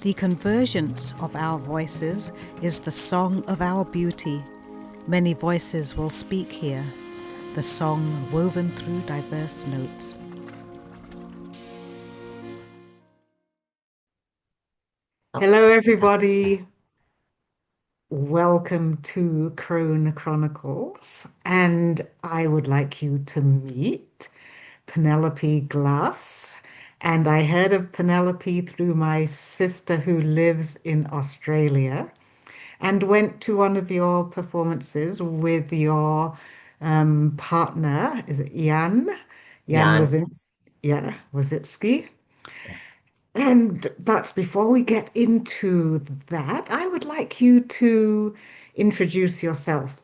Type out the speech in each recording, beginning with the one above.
The convergence of our voices is the song of our beauty. Many voices will speak here, the song woven through diverse notes. Hello, everybody. Welcome to Crone Chronicles. And I would like you to meet Penelope Glass. And I heard of Penelope through my sister who lives in Australia and went to one of your performances with your partner. Is it Jan? Jan Jan. Wozitsky. But before we get into that, I would like you to introduce yourself.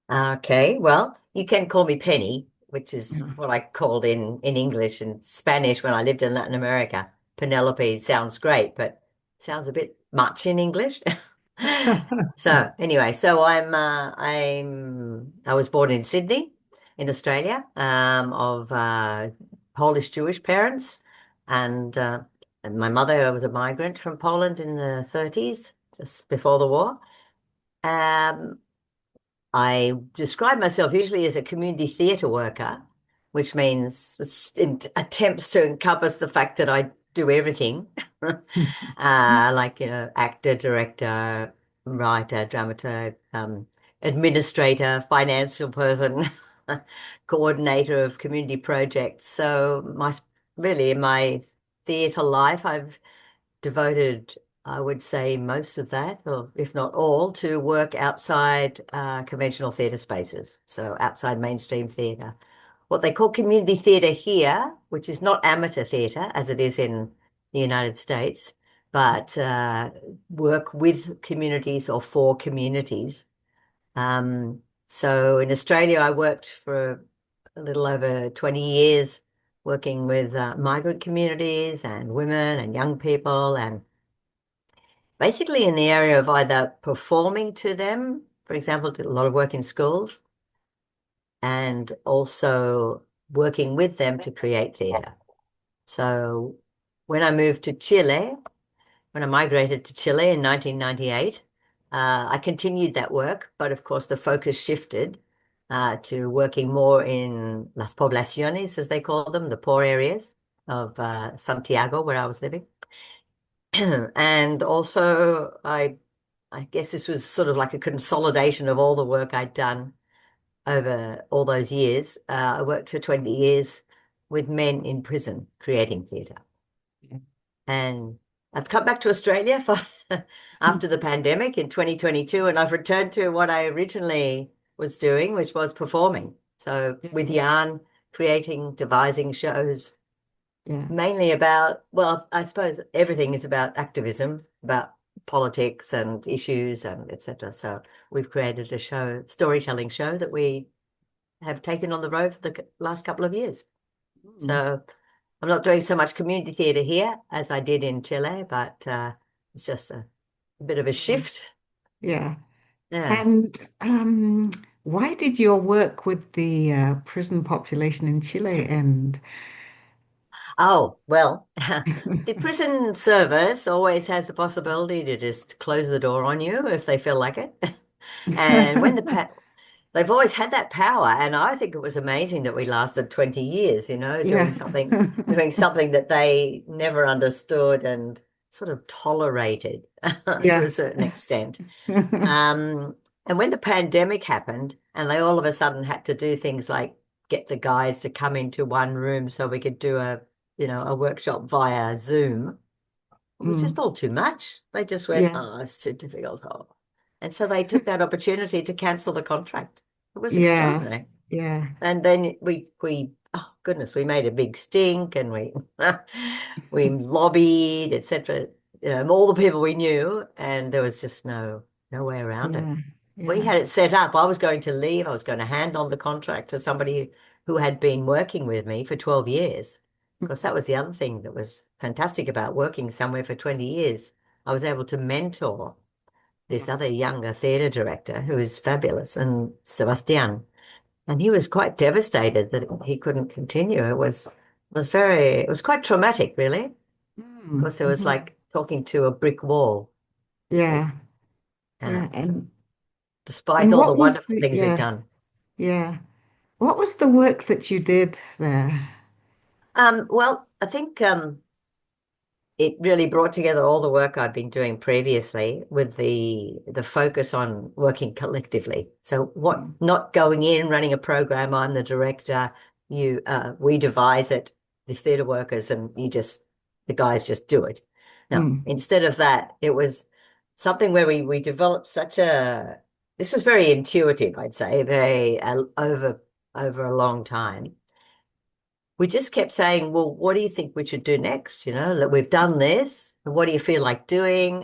Okay, well, you can call me Penny, which is Yeah. what I called in English and Spanish when I lived in Latin America. Penelope sounds great, but sounds a bit much in English. So anyway, I was born in Sydney, in Australia, of Polish Jewish parents, and my mother was a migrant from Poland in the 30s, just before the war. Um, I describe myself usually as a community theatre worker, which means attempts to encompass the fact that I do everything, like, actor, director, writer, dramaturg, administrator, financial person, coordinator of community projects. So really in my theatre life, I've devoted, I would say, most of that, or if not all, to work outside conventional theatre spaces, so outside mainstream theatre. What they call community theatre here, which is not amateur theatre as it is in the United States, but work with communities or for communities. So in Australia, I worked for a little over 20 years working with migrant communities and women and young people, and basically in the area of either performing to them, for example, did a lot of work in schools, and also working with them to create theatre. So when I moved to Chile, when I migrated to Chile in 1998, I continued that work, but of course the focus shifted to working more in las poblaciones, as they call them, the poor areas of Santiago, where I was living. And also, I guess this was sort of like a consolidation of all the work I'd done over all those years. I worked for 20 years with men in prison creating theatre. And I've come back to Australia for after the pandemic in 2022, and I've returned to what I originally was doing, which was performing. So with Jan, creating, devising shows, Yeah. mainly about, well, I suppose everything is about activism, about politics and issues and etc. So we've created a storytelling show that we have taken on the road for the last couple of years. Mm. So I'm not doing so much community theatre here as I did in Chile, but it's just a bit of a Yeah. shift. Yeah. Yeah. And why did your work with the prison population in Chile end? Oh, well, the prison service always has the possibility to just close the door on you if they feel like it. And when they've always had that power, and I think it was amazing that we lasted 20 years, Yeah. doing something that they never understood and sort of tolerated to Yeah. a certain extent. Um, and when the pandemic happened, and they all of a sudden had to do things like get the guys to come into one room so we could do a workshop via Zoom, it was just Mm. all too much. They just went, Yeah. oh, it's too difficult. Oh. And so they took that opportunity to cancel the contract. It was Yeah. extraordinary. Yeah. And then oh goodness, we made a big stink, and we we lobbied, etc. All the people we knew, and there was just no way around it. Yeah. We Yeah. had it set up. I was going to leave. I was going to hand on the contract to somebody who had been working with me for 12 years. Because that was the other thing that was fantastic about working somewhere for 20 years. I was able to mentor this Yeah. other younger theatre director who is fabulous, and Sebastian. And he was quite devastated that he couldn't continue. It was quite traumatic, really, Mm. because there was Mhm. like talking to a brick wall. Yeah. Yeah. So despite And all the what was wonderful the things we've done. yeah. What was the work that you did there? Well, I think it really brought together all the work I've been doing previously with the focus on working collectively. So what Mm, not going in, running a program, I'm the director, we devise it, the theatre workers, and the guys just do it. Now, mm, instead of that, it was something where we developed this was very intuitive, I'd say, very over a long time. We just kept saying, well, what do you think we should do next? That we've done this. What do you feel like doing?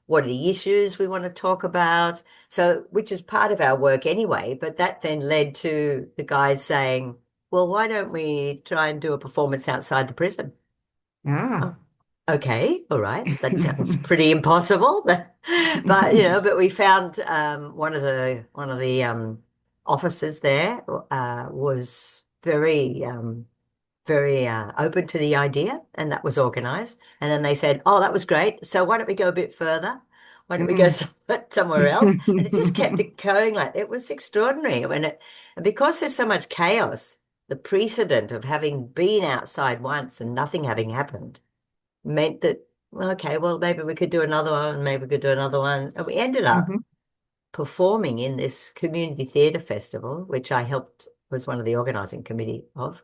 What are the issues we want to talk about? So, which is part of our work anyway, but that then led to the guys saying, well, why don't we try and do a performance outside the prison? ah. Oh, okay, all right. That sounds pretty impossible. But we found one of the officers there was very open to the idea, and that was organized. And then they said, "Oh, that was great. So why don't we go a bit further? Why don't we go Mm. somewhere else?" And it just kept it going. Like it was extraordinary. And because there's so much chaos, the precedent of having been outside once and nothing having happened meant that okay, well maybe we could do another one, maybe we could do another one, and we ended up Mhm. performing in this community theatre festival, which I helped was one of the organizing committee of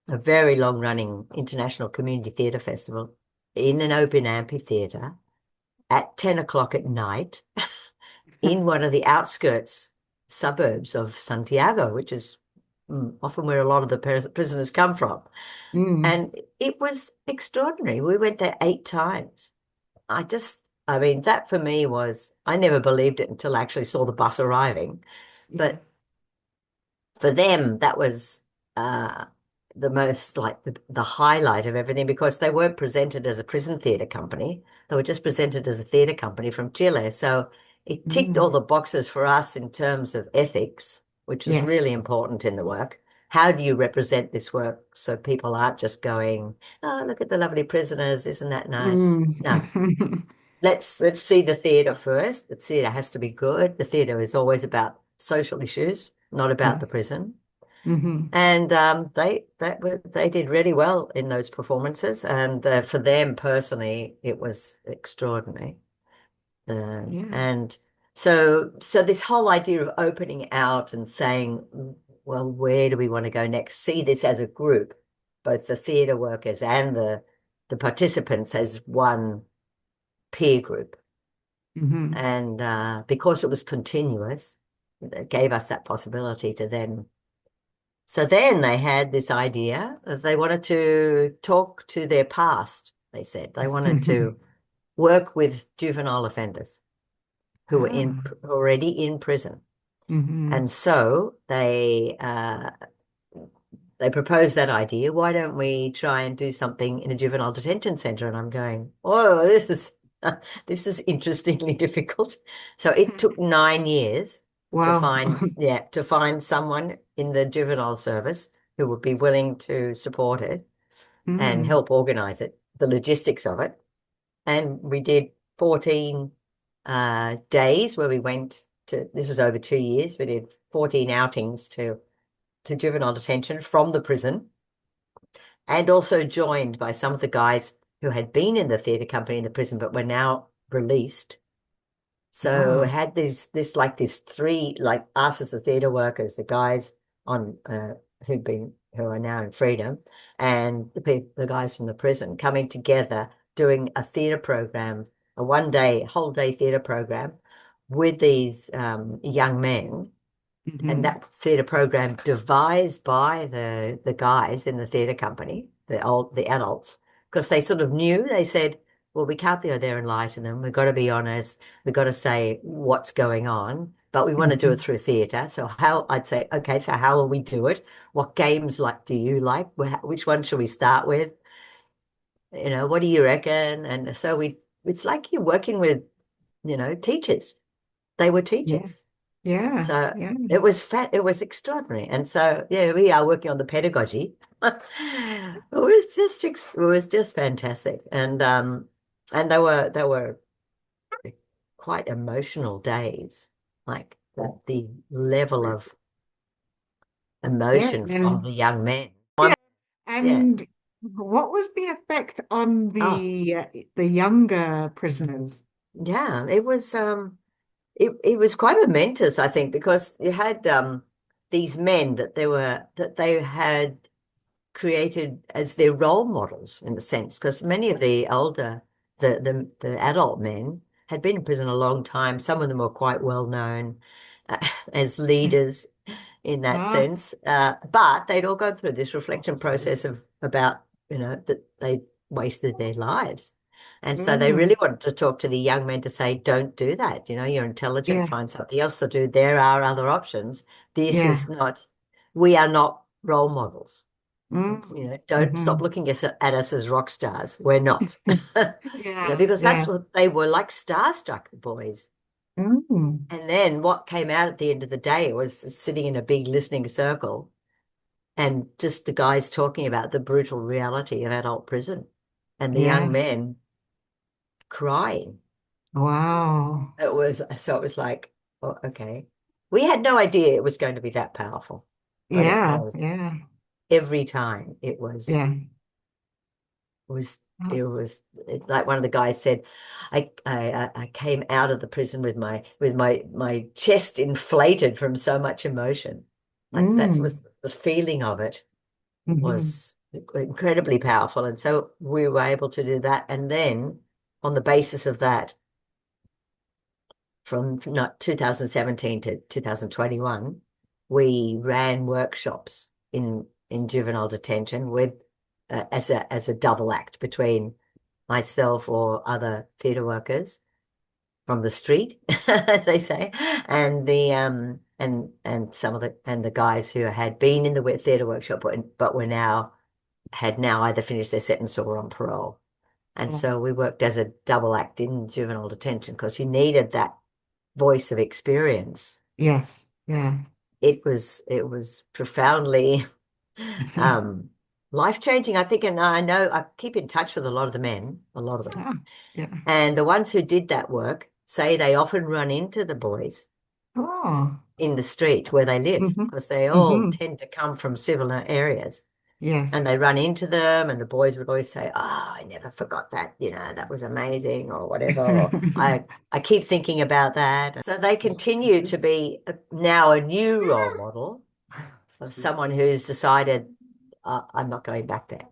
a very long running international community theatre festival in an open amphitheatre at 10 o'clock at night in one of the outskirts suburbs of Santiago, which is often where a lot of the prisoners come from. Mm. And it was extraordinary. We went there 8 times. I mean, that for me was, I never believed it until I actually saw the bus arriving. Yeah. But for them, that was uh, the most like the highlight of everything because they weren't presented as a prison theatre company. They were just presented as a theatre company from Chile. So it ticked all Mm. the boxes for us in terms of ethics, which was Yes. really important in the work. How do you represent this work so people aren't just going, oh, look at the lovely prisoners, isn't that nice? No, Mm. let's see the theatre first. The theatre has to be good. The theatre is always about social issues, not about Yes. the prison. Hmm. And they did really well in those performances, and for them personally, it was extraordinary. Yeah. And so this whole idea of opening out and saying, well, where do we want to go next? See this as a group, both the theatre workers and the participants as one peer group. Hmm. And because it was continuous, it gave us that possibility to then. So then they had this idea of they wanted to talk to their past, they said. They wanted to work with juvenile offenders who were Ah. already in prison. Hmm. And so they proposed that idea. Why don't we try and do something in a juvenile detention center? And I'm going, oh, this is interestingly difficult. So it took 9 years Wow. to find someone in the juvenile service who would be willing to support it and Mm. help organize it, the logistics of it. And we did 14 days where we went to, this was over 2 years, we did 14 outings to juvenile detention from the prison and also joined by some of the guys who had been in the theatre company in the prison but were now released. So Ah. had this three like us as the theatre workers, the guys on who are now in freedom, and the guys from the prison coming together doing a theatre program, a whole day theatre program with these young men, and Hmm. that theatre program devised by the guys in the theatre company, the adults, because they sort of knew, they said, well, we can't go there and lie to them. We've got to be honest. We've got to say what's going on, but we want to do it Hmm. through theatre. So I'd say, okay, so how will we do it? What games do you like? Which one should we start with? What do you reckon? And so it's like you're working with, teachers. They were Yeah. teachers. Yeah. So Yeah. it was extraordinary. And so, yeah, we are working on the pedagogy. It was just fantastic. And And they were quite emotional days, like the level of Yeah, emotion from and the young men. yeah, Yeah. and what was the effect on Oh, the younger prisoners? yeah. It was quite momentous, I think, because you had these men that they had created as their role models in a sense, because many of the older the adult men had been in prison a long time. Some of them were quite well known as leaders in that Ah, sense. But they'd all gone through this reflection process of about, that they wasted their lives. And so they mm, really wanted to talk to the young men to say, don't do that. You're intelligent, yeah, find something else to do. There are other options. This yeah, is not, we are not role models. Don't stop mm-hmm. looking at us as rock stars. We're not. Yeah, Because that's yeah, what they were, like starstruck, the boys. mm, And then what came out at the end of the day was sitting in a big listening circle and just the guys talking about the brutal reality of adult prison and the young yeah, men crying. wow, It was like, oh, okay. We had no idea it was going to be that powerful, but it yeah, was. yeah, Every time it was yeah, was oh, it was like one of the guys said, I came out of the prison with my chest inflated from so much emotion. Like that was mm, the feeling of it mm-hmm. was incredibly powerful. And so we were able to do that. And then on the basis of that, from not 2017 to 2021, we ran workshops in juvenile detention with as a double act between myself or other theatre workers from the street, as they say, and the guys who had been in the theatre workshop but were now had now either finished their sentence or were on parole. And Yeah, so we worked as a double act in juvenile detention because you needed that voice of experience. yes, yeah, It was profoundly um, life-changing, I think. And I know I keep in touch with a lot of the men, a lot of them. ah, yeah, And the ones who did that work say they often run into the boys oh, in the street where they live mm-hmm. because they all Mm-hmm. tend to come from similar areas. Yes. And they run into them, and the boys would always say, "Oh, I never forgot that. That was amazing," or whatever. Or I keep thinking about that. So they continue to be now a new role model of someone who's decided, I'm not going back there.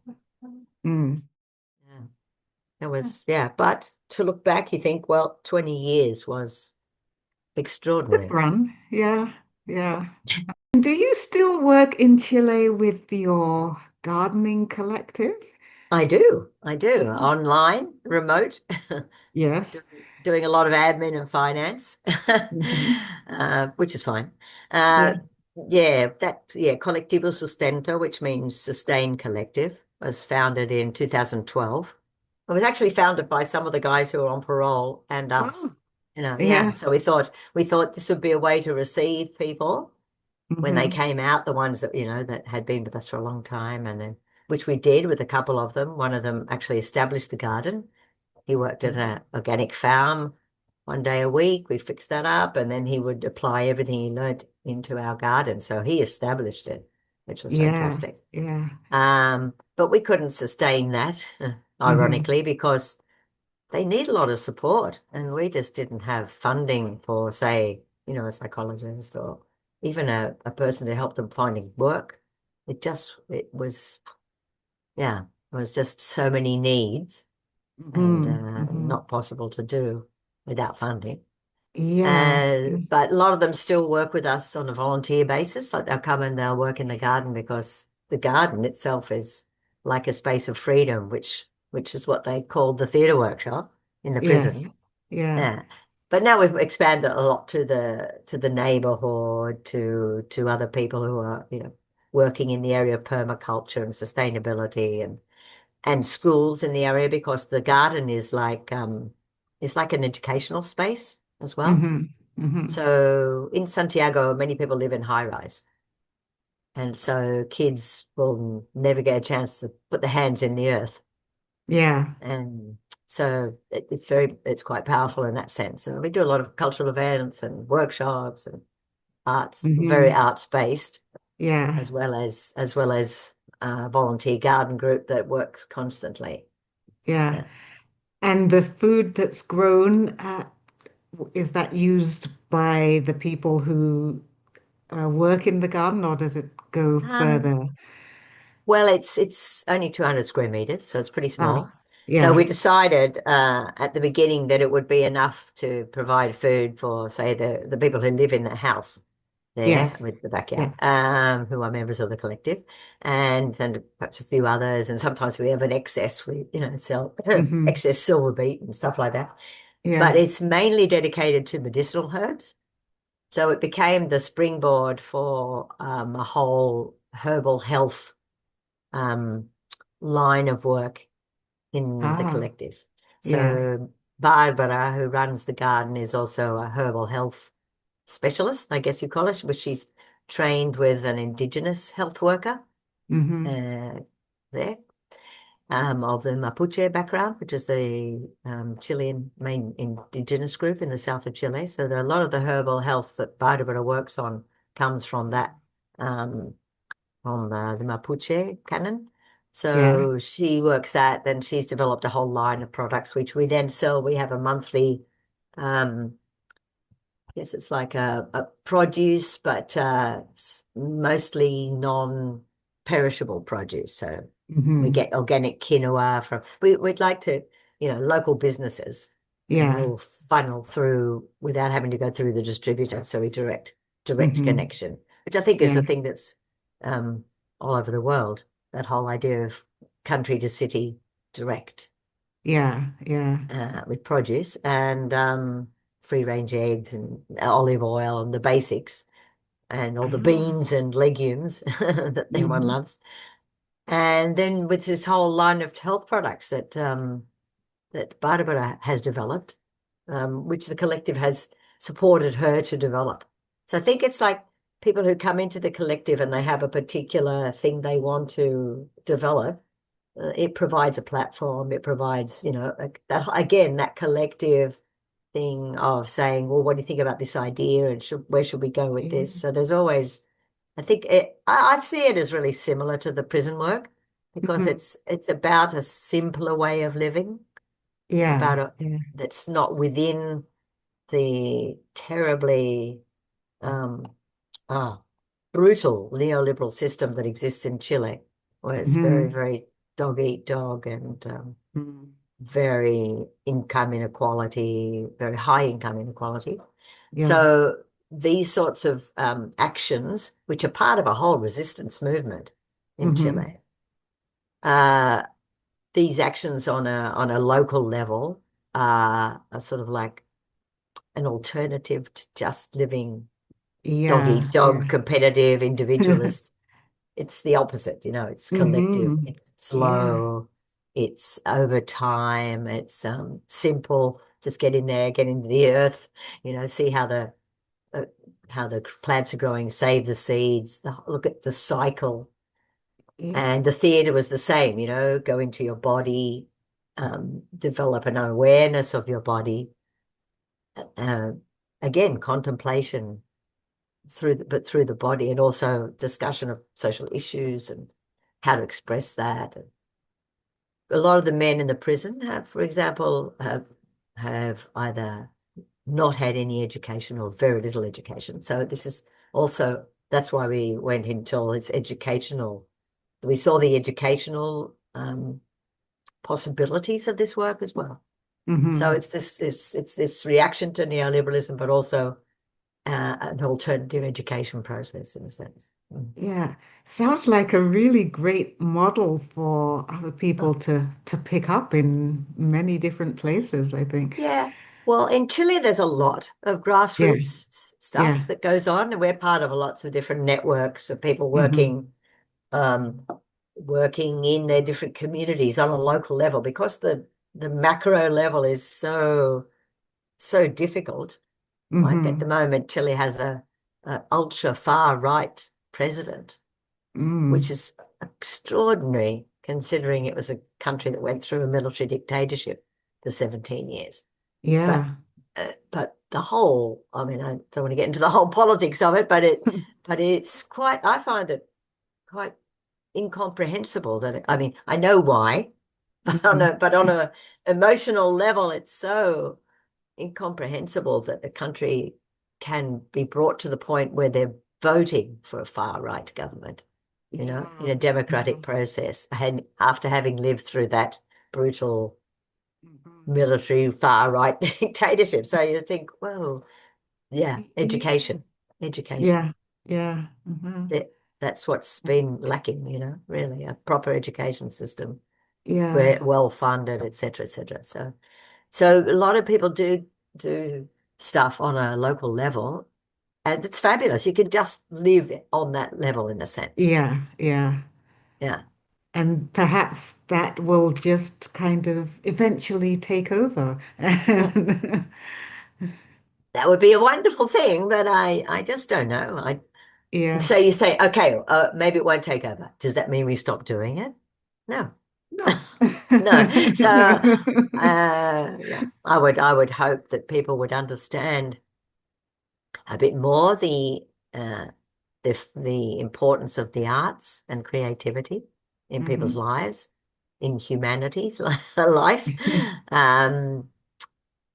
Mm. Yeah. It was, yeah. But to look back, you think, well, 20 years was Good extraordinary. run. Yeah, yeah. Do you still work in Chile with your gardening collective? I do. Oh, Online, remote, yes. doing a lot of admin and finance, Hmm. which is fine. Yeah. Uh, yeah, Colectivo Sustento, which means Sustain Collective, was founded in 2012. It was actually founded by some of the guys who were on parole and us. Oh, Yeah. yeah. So we thought this would be a way to receive people when they Hmm. came out, the ones that had been with us for a long time, and then which we did with a couple of them. One of them actually established the garden. He worked at an organic farm 1 day a week. We fixed that up, and then he would apply everything he learned into our garden. So he established it, which was Yeah, fantastic. yeah. But we couldn't sustain that, Hmm. ironically, because they need a lot of support, and we just didn't have funding for, say, a psychologist or even a person to help them finding work. It was, yeah, it was just so many needs and Hmm. Hmm. not possible to do without funding. Yeah. But a lot of them still work with us on a volunteer basis. Like they'll come and they'll work in the garden because the garden itself is like a space of freedom, which is what they called the theatre workshop in the Yes. prison. Yeah. Yeah. But now we've expanded a lot to the neighborhood, to other people who are, working in the area of permaculture and sustainability and schools in the area because the garden is like an educational space as well. Hmm. Hmm. So in Santiago, many people live in high rise. And so kids will never get a chance to put their hands in the earth. Yeah. And So it's quite powerful in that sense. And we do a lot of cultural events and workshops and arts, very Hmm. arts based, Yeah. as well as volunteer garden group that works constantly. Yeah. Yeah. And the food that's grown, is that used by the people who work in the garden, or does it go Um, further? well, it's only 200 square meters, so it's pretty Ah, small. So yeah. we decided at the beginning that it would be enough to provide food for, say, the people who live in the house there Yes. with the Yeah. backyard, who are members of the collective, and perhaps a few others. And sometimes we have an excess, we sell Hmm. excess silver beet and stuff like that. But Yeah. it's mainly dedicated to medicinal herbs. So it became the springboard for a whole herbal health um, line of work in the Ah, collective. yeah. So Barbara, who runs the garden, is also a herbal health specialist, I guess you call it, but she's trained with an Indigenous health worker Hmm. uh, there, of the Mapuche background, which is the Chilean main Indigenous group in the south of Chile. So a lot of the herbal health that Barbara works on comes from that, um, from the Mapuche canon. Yeah. So she works that, then she's developed a whole line of products, which we then sell. We have a monthly, um, yes, it's like a produce, but it's mostly non-perishable produce. So we Hmm. get organic quinoa from, we'd like to, local businesses, and Yeah. we'll funnel through without having to go through the distributor. So we direct Hmm. connection, which I think is Yeah. the thing that's um, all over the world, that whole idea of country to city direct Yeah. Yeah. with produce and free range eggs and olive oil and the basics and all the Ah. beans and legumes that everyone Hmm. loves. And then with this whole line of health products that Barbara has developed, which the collective has supported her to develop. So I think it's like people who come into the collective and they have a particular thing they want to develop. It provides a platform. It provides, that again, that collective thing of saying, well, what do you think about this idea, and where should we go with this? Yeah. So there's always, I think I see it as really similar to the prison work because Hmm. it's about a simpler way of living, Yeah. about a Yeah. that's not within the terribly um, ah, brutal neoliberal system that exists in Chile, where it's very, Hmm. very dog eat dog and Hmm. very income inequality, very high income inequality. Yes. So these sorts of actions, which are part of a whole resistance movement in Hmm. Chile, uh, these actions on a local level are sort of like an alternative to just living dog eat Yeah. dog, Yeah. competitive, individualist. It's the opposite, it's collective, Hmm. it's Yeah. slow, it's over time, it's simple. Just get in there, get into the earth, see uh, how the plants are growing, save the seeds, look at the cycle. Yeah. And the theater was the same, go into your body, develop an awareness of your body. Uh, Again, contemplation but through the body, and also discussion of social issues and how to express that. A lot of the men in the prison have, for example, have either not had any education or very little education. So this is also that's why we went into all this educational. We saw the educational possibilities of this work as well. So Hmm. it's this reaction to neoliberalism, but also an alternative education process in a sense. Mm. Yeah. Sounds like a really great model for other people Oh, to pick up in many different places, I think. yeah. Well, in Chile, there's a lot of Yeah. grassroots stuff Yeah. that goes on, and we're part of lots of different networks of people Hmm. um, working in their different communities on a local level because the macro level is so difficult. Like at the Hmm. moment, Chile has a ultra far right president, which Mm. is extraordinary considering it was a country that went through a military dictatorship. for 17 years. But Yeah. but the whole, I mean, I don't want to get into the whole politics of it, but it's quite, I find it quite incomprehensible that I mean, I know why, Mhm. but on a emotional level, it's so incomprehensible that a country can be brought to the point where they're voting for a far right government, in Yeah. a democratic Mhm. process, and after having lived through that brutal Mhm. military far right dictatorship. So you think, well, yeah, Yeah. education. Yeah. Yeah. Mhm. That's what's been lacking, really, a proper education system where Yeah. well funded, et cetera, et cetera. So a lot of people do stuff on a local level, and it's fabulous. You can just live on that level in a sense. Yeah. Yeah. Yeah. And perhaps that will just kind of eventually take over. That would be a wonderful thing, but I just don't know. Yeah. So you say, okay, maybe it won't take over. Does that mean we stop doing it? No. No. No. So yeah, I would hope that people would understand a bit more uh, the importance of the arts and creativity in people's Hmm. lives, in humanity's life, um,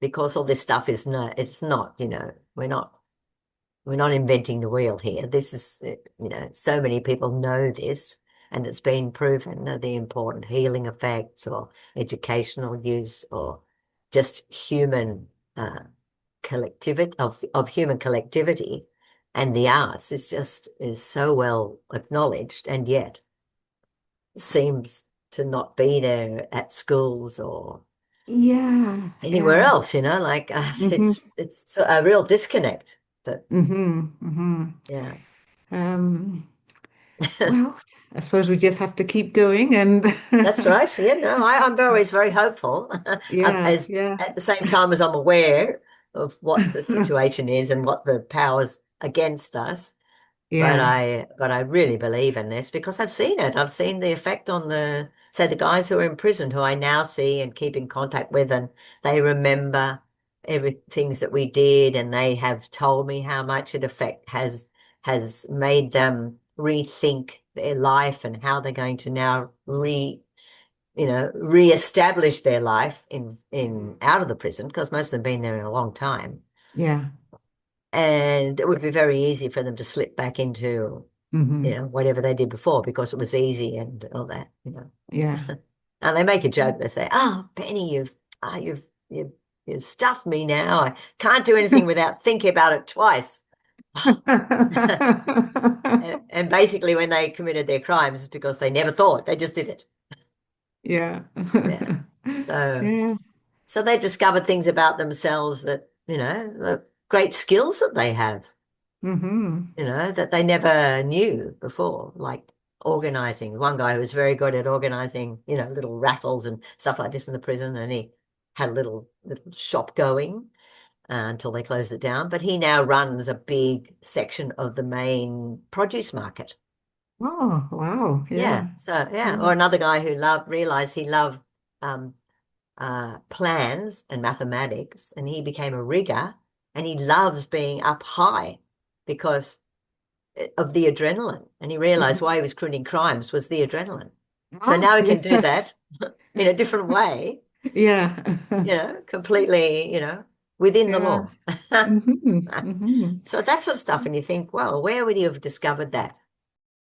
because all this stuff is it's not, we're not inventing the wheel here. This is, so many people know this, and it's been proven the important healing effects or educational use or just human collectivity of human collectivity, and the arts is so well acknowledged, and yet seems to not be there at schools or Yeah. anywhere Yeah. else. Like Hmm. it's a real disconnect. But Hmm. Hmm. yeah. Um, well, I suppose we just have to keep going and That's right. Yeah, no, I'm always very hopeful, yeah, as yeah. at the same time as I'm aware of what the situation is and what the powers against us. But Yeah. I really believe in this because I've seen it. I've seen the effect on the guys who are in prison who I now see and keep in contact with, and they remember every things that we did, and they have told me how much it affect has made them rethink their life and how they're going to now reestablish their life in Hmm. out of the prison, because most of them have been there in a long time. Yeah. And it would be very easy for them to slip back into, Hmm. whatever they did before because it was easy and all that. Yeah. And they make a joke. They say, "Oh, Penny, you've stuffed me now. I can't do anything without thinking about it twice." And basically, when they committed their crimes, it's because they never thought. They just did it. Yeah. Yeah. So, Yeah. so they discovered things about themselves that, the great skills that they have, Hmm. that they never knew before, like organizing. One guy who was very good at organizing, little raffles and stuff like this in the prison, and he had a little shop going until they closed it down. But he now runs a big section of the main produce market. Oh, wow. Yeah. Yeah. So yeah, Yeah. or another guy who realized he loved um, plans and mathematics, and he became a rigger, and he loves being up high because of the adrenaline. And he realized Mhm. why he was committing crimes was the adrenaline. So Oh, now he can do yeah. that in a different way, Yeah. completely, within the Yeah. law. Hmm. Hmm. So that sort of stuff. And you think, well, where would he have discovered that?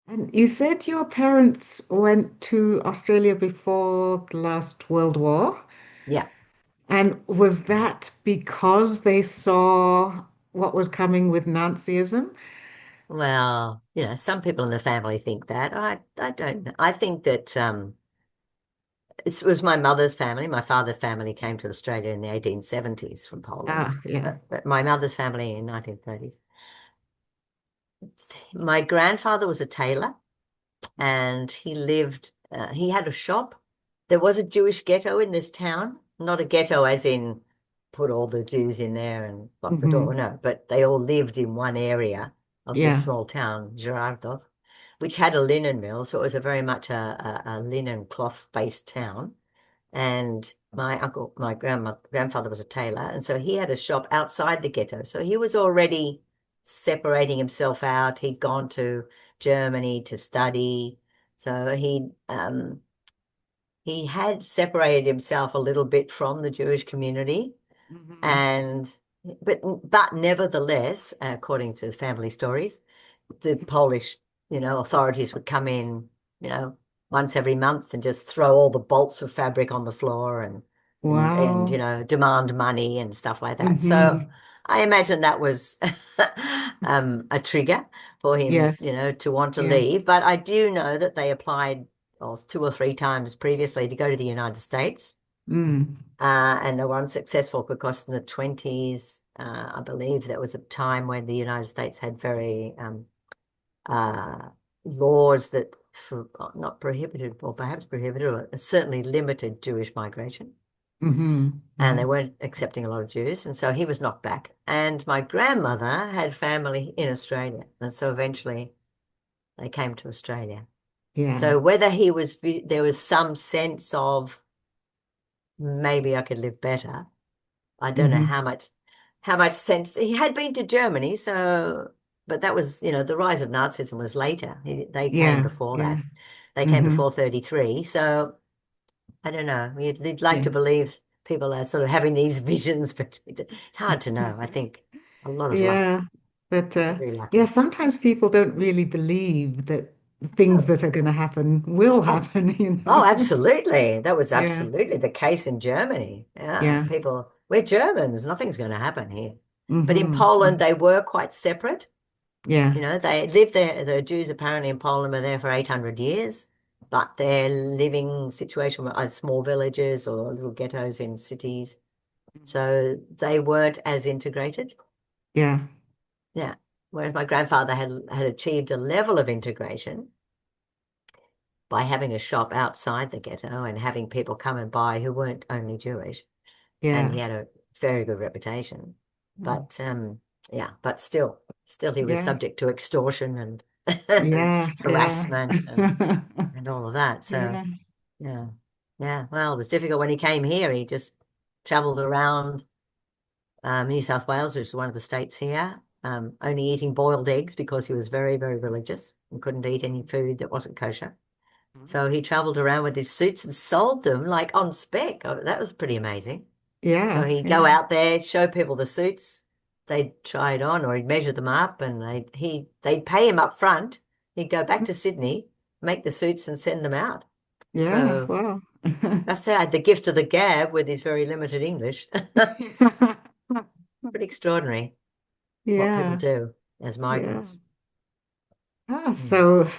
And you said your parents went to Australia before the last World War. Yeah. And was that because they saw what was coming with Nazism? Well, some people in the family think that. I don't know. I think that it was my mother's family. My father's family came to Australia in the 1870s from Poland, Ah, yeah. but my mother's family in 1930s. My grandfather was a tailor, and he had a shop. There was a Jewish ghetto in this town, not a ghetto as in put all the Jews in there and lock the door, Hmm. no, but they all lived in one area of this Yeah. small town, Girardot, which had a linen mill. So it was a very much a linen cloth based town. And my grandfather was a tailor, and so he had a shop outside the ghetto. So he was already separating himself out. He'd gone to Germany to study. So he had separated himself a little bit from the Jewish community, Mhm. and but nevertheless, according to family stories, the Polish, authorities would come in, you know, once every month and just throw all the bolts of fabric on the floor and Wow. demand money and stuff like that. So Hmm. I imagine that was a trigger for him, Yes. to want to Yeah. leave. But I do know that they applied two or three times previously to go to the United States. Mm. And they were unsuccessful because in the 20s, I believe there was a time when the United States had very uh, laws that not prohibited, or perhaps prohibited, or certainly limited Jewish migration. Hmm. And they Hmm. weren't accepting a lot of Jews. And so he was knocked back. And my grandmother had family in Australia. And so eventually they came to Australia. Yeah. So whether there was some sense of maybe I could live better. I don't know Hmm. how much sense he had been to Germany. So, but that was, the rise of Nazism was later. They came Yeah. before Yeah. that. They came Hmm. before 33. So I don't know. You'd like Yeah. to believe people are sort of having these visions, but it's hard to know. I think a lot of luck, Yeah. But very yeah, lucky. sometimes people don't really believe that things Oh, that are going to happen will oh, happen, you oh, know. absolutely. That was Yeah. absolutely the case in Germany. Yeah, Yeah. we're Germans. Nothing's going to happen here. But in Hmm. Poland, they were quite separate. Yeah. They lived there. The Jews apparently in Poland were there for 800 years, but their living situation were either small villages or little ghettos in cities. So they weren't as integrated. Yeah. Yeah. Whereas my grandfather had achieved a level of integration by having a shop outside the ghetto and having people come and buy who weren't only Jewish. And he Yeah. had a very good reputation. But yeah, but still he was Yeah. subject to extortion and Yeah. Yeah. harassment and all of that. So Yeah. yeah, yeah. Well, it was difficult when he came here. He just traveled around New South Wales, which is one of the states here, only eating boiled eggs because he was very, very religious and couldn't eat any food that wasn't kosher. So he traveled around with his suits and sold them like on spec. Oh, that was pretty amazing. So Yeah. he'd go Yeah. out there, show people the suits, they'd try it on, or he'd measure them up, and they'd pay him up front. He'd go back to Sydney, make the suits, and send them out. Yeah. So Wow. that's had the gift of the gab with his very limited English. Pretty extraordinary what people Yeah. do as Yeah. migrants. Mm. So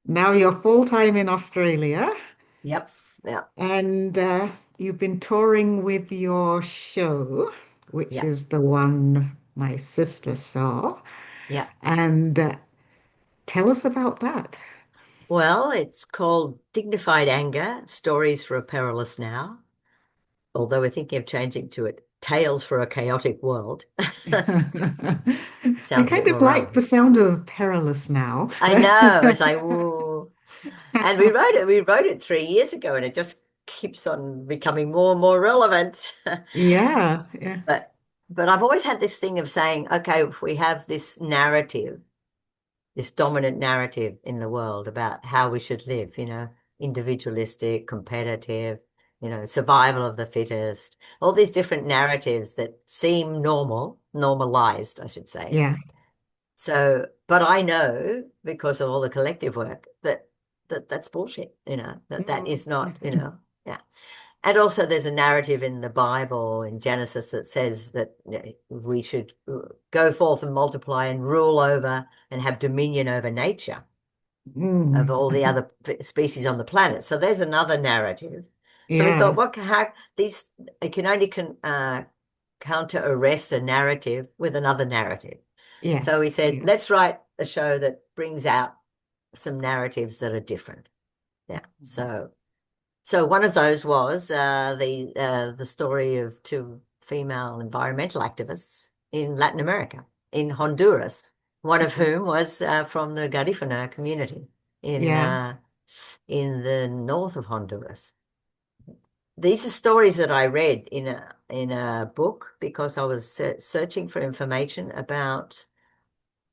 now you're full time in Australia Yep. Yeah. and you've been touring with your show, which Yeah. is the one my sister saw. Yeah. And tell us about that. Well, it's called Dignified Anger, Stories for a Perilous Now, although we're thinking of changing to it Tales for a Chaotic World. I Sounds a kind bit of more like the relevant. sound of perilous now. I know. It's like, ooh. And we wrote it 3 years ago, and it just keeps on becoming more and more relevant. Yeah, yeah, But I've always had this thing of saying, okay, if we have this narrative, this dominant narrative in the world about how we should live, individualistic, competitive, survival of the fittest, all these different narratives that seem normalized, I should say. yeah. So, but I know because of all the collective work that's bullshit, that Mm. is not, yeah. And also there's a narrative in the Bible in Genesis that says that we should go forth and multiply and rule over and have dominion over nature of Mm. all the other species on the planet. So there's another narrative. So we thought, Yeah, how these it can only counter arrest a narrative with another narrative. So yes, we said, yes. let's write a show that brings out some narratives that are different. Yeah. So one of those was the story of two female environmental activists in Latin America, in Honduras, one of whom was from the Garifuna community in Yeah. uh, in the north of Honduras. these are stories that I read in a book because I was searching for information about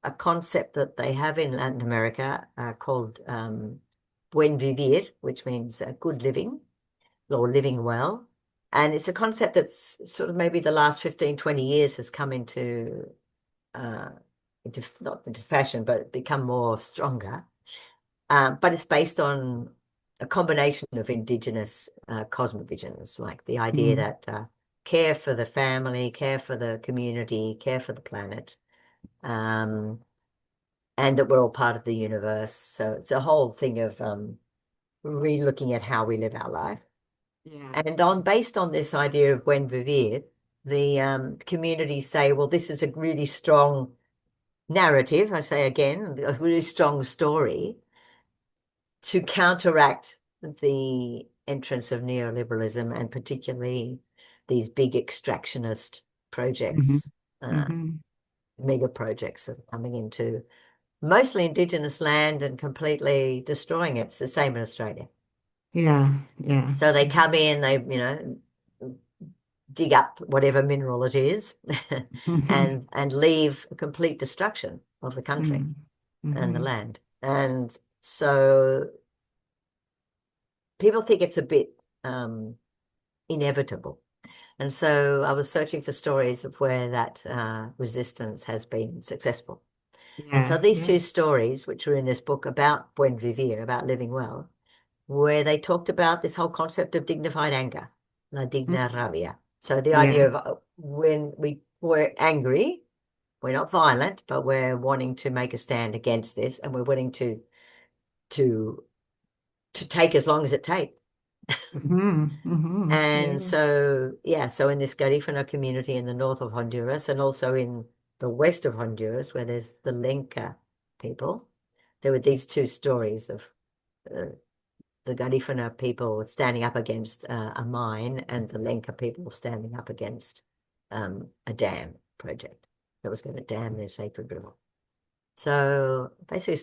a concept that they have in Latin America called buen vivir, which means good living or living well. And it's a concept that's sort of maybe the last 15, 20 years has come uh, not into fashion, but become more stronger. But it's based on a combination of indigenous cosmovisions, like the idea Mm, that care for the family, care for the community, care for the planet, um, and that we're all part of the universe. So it's a whole thing of re-looking at how we live our life. yeah. And based on this idea of buen vivir, the communities say, well, this is a really strong narrative, I say again, a really strong story to counteract the entrance of neoliberalism and particularly these big extractionist Hmm. projects, uh, Hmm. mega projects that are coming into mostly indigenous land and completely destroying it. It's the same in Australia. Yeah, yeah. So they come in, they, dig up whatever mineral it is Hmm. and leave a complete destruction of the country and the Hmm. land. And so people think it's a bit inevitable. And so I was searching for stories of where that resistance has been successful. And so Yeah, these yeah. two stories, which were in this book about buen vivir, about living well, where they talked about this whole concept of dignified anger, la digna Mm. rabia. So the Yeah, idea of when we're angry, we're not violent, but we're wanting to make a stand against this, and we're willing to to take as long as it takes. hmm, hmm. And Yeah. so, yeah, so in this Garifuna community in the north of Honduras and also in the west of Honduras, where there's the Lenca people, there were these two stories of uh, the Garifuna people standing up against a mine and the Lenca people standing up against a dam project that was going to dam their sacred river. So basically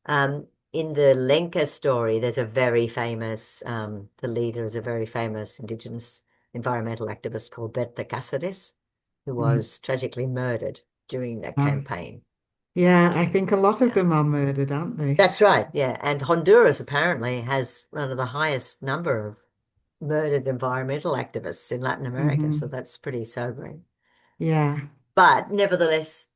um, in the Lenca story, there's a very famous, the leader is a very famous indigenous environmental activist called Berta Cáceres, who Mm. was tragically murdered during that Yeah. campaign. Yeah, I To, think a lot of yeah. them are murdered, aren't they? That's right, yeah. And Honduras apparently has one of the highest number of murdered environmental activists in Latin America, so Hmm. that's pretty sobering. Yeah, But nevertheless,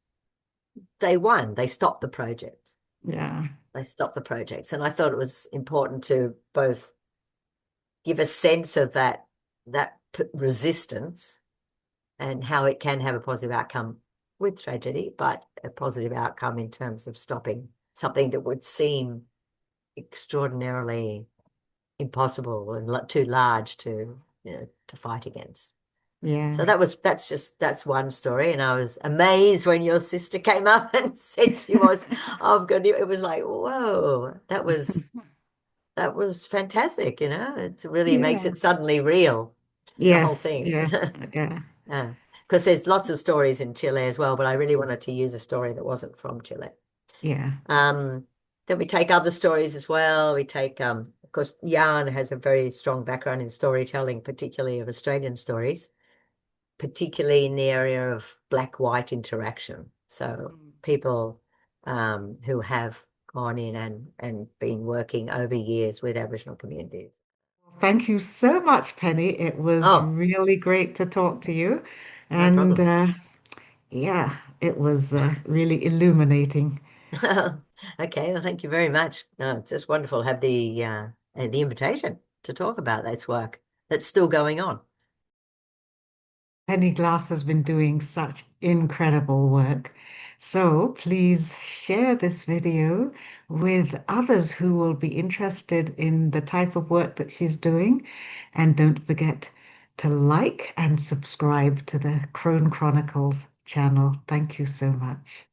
they won. They stopped the project. yeah, They stopped the projects. And I thought it was important to both give a sense of that resistance and how it can have a positive outcome with tragedy, but a positive outcome in terms of stopping something that would seem extraordinarily impossible and too large to fight against. So yeah. that's one story, and I was amazed when your sister came up and said she was. Oh God, it was like, whoa, that was fantastic. It really makes Yeah. it suddenly real, the whole Yes, thing. yeah, yeah, Yeah, because there's lots of stories in Chile as well, but I really wanted to use a story that wasn't from Chile. yeah. Um, then we take other stories as well. We take, of course, Jan has a very strong background in storytelling, particularly of Australian stories, particularly in the area of black-white interaction. So Mm. people who have gone in and been working over years with Aboriginal communities. Thank you so much, Penny. It was Oh, really great to talk to you. no And problem. yeah, it was really illuminating. Okay, well, thank you very much. No, it's just wonderful to have the invitation to talk about this work that's still going on. Penny Glass has been doing such incredible work. So please share this video with others who will be interested in the type of work that she's doing. And don't forget to like and subscribe to the Crone Chronicles channel. Thank you so much.